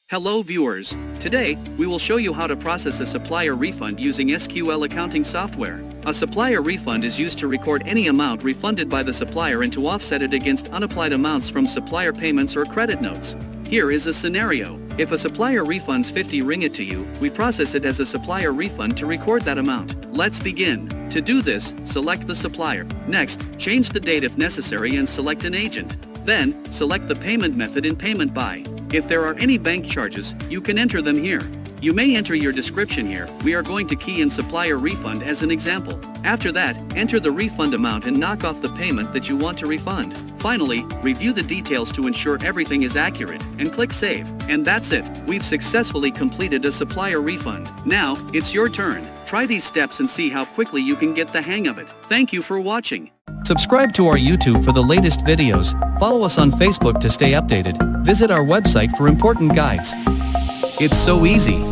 Hello viewers, today, we will show you how to process a supplier refund using SQL accounting software. A supplier refund is used to record any amount refunded by the supplier and to offset it against unapplied amounts from supplier payments or credit notes. Here is a scenario. If a supplier refunds 50 ringgit to you, we process it as a supplier refund to record that amount. Let's begin. To do this, select the supplier. Next, change the date if necessary and select an agent. Then, select the payment method in payment by. If there are any bank charges, you can enter them here. You may enter your description here. We are going to key in supplier refund as an example. After that, enter the refund amount and knock off the payment that you want to refund. Finally, review the details to ensure everything is accurate, and click Save. And that's it. We've successfully completed a supplier refund. Now, it's your turn. Try these steps and see how quickly you can get the hang of it. Thank you for watching. Subscribe to our YouTube for the latest videos, follow us on Facebook to stay updated, visit our website for important guides. It's so easy.